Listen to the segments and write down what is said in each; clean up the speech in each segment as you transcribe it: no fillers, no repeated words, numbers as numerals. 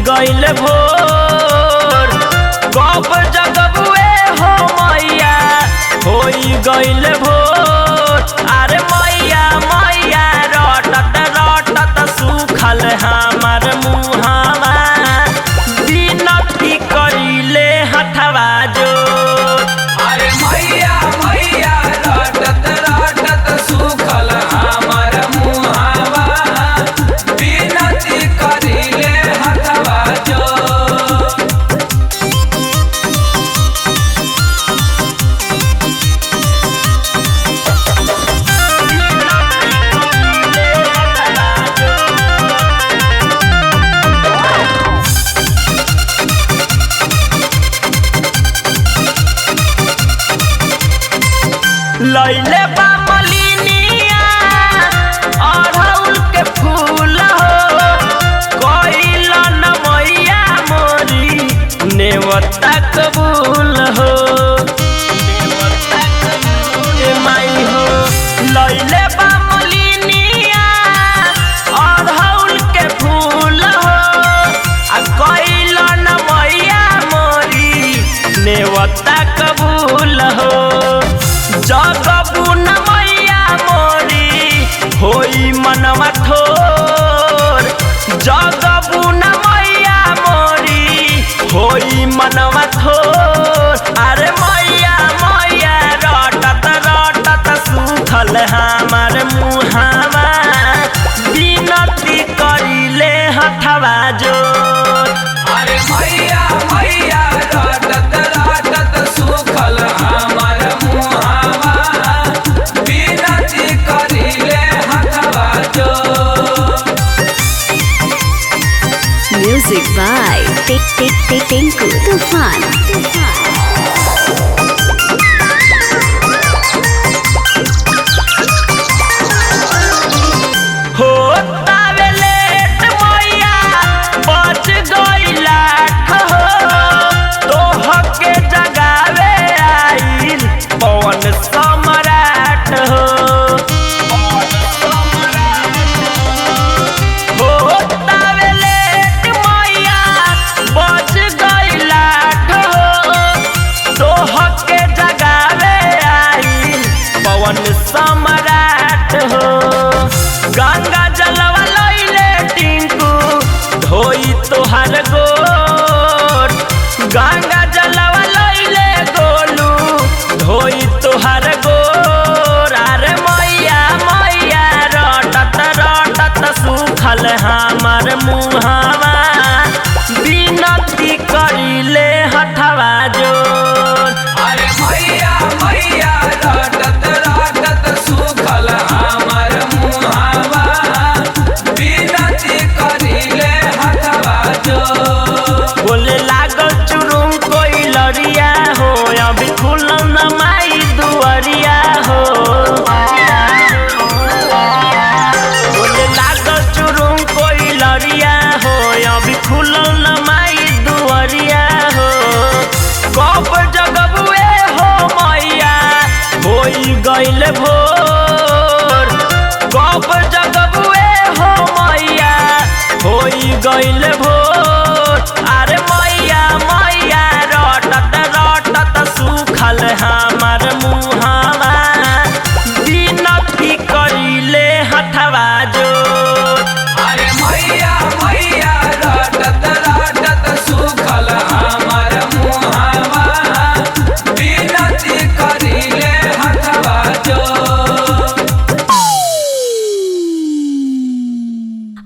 गइल भोर कब जगबुए हो मैया होई गइल भोर। अरे मैया मैया रटत रटत सुखल हमार मुहावा विनती करिले हथवा जोर। अरे मैया मैया रटत रटत सुखल हमार मुहावा विनती करिले हथवा जोर। लैले बा मलिनिया अड़हुल के फूल हो कइल न मैया मोरी नेवता कबूल हो। माई हो लैले बा मलिनिया अड़हुल के फूल हो आ कइल न मैया मोरी नेवता कबूल हो। जगबू न मैया मोरी होई मनवा थोर जगबू न मैया मोरी होई मनवा थोर। अरे मैया मैया रटत रटत सुखल हमार मुहावा विनती करिले हथवा जोर। अरे मैया मैया रटत रटत सुखल हमार मुहावा विनती करिले हथवा जोर। Music by Tinku Tufan. होता वे लेट मैया बच गइला हो तोहके जगावे आइल पवन सम्राट हो। होता वे लेट मैया बच गइला हो तोहके जगावे आइल पवन सम्राट हो। गंगा जलवा लइले टिंकू धोई तोहर गोर गंगा जलवा लइले गोलू धोई तोहर गोर। अरे मैया मैया रटत रटत सुखल हमार मुहावा विनती करिले हथवा जोर। अरे मैया मैया रटत रटत सुखल हमार मुहावा विनती करिले हथवा जोर। बोले लागल चुरुम कोई लड़िया हो अभी खुलल न माई दुआरिया हो। बोले लागल चुरुम कोई लड़िया हो अभी खुलल न माई दुआरिया हो। कब जगबुए हो मैया होई गइल भोर कब जगबुए हो मैया होई गइल भोर। अरे मैया मैया रटत रटत सुखल हमार मुहावा विनती करिले हथवा जोर। अरे मैया मैया रटत रटत सुखल हमार मुहावा विनती करिले हथवा जोर।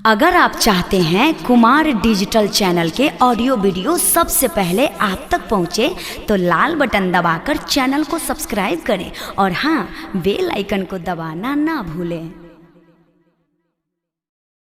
अगर आप चाहते हैं कुमार डिजिटल चैनल के ऑडियो वीडियो सबसे पहले आप तक पहुंचे तो लाल बटन दबाकर चैनल को सब्सक्राइब करें और हाँ बेल आइकन को दबाना ना भूलें।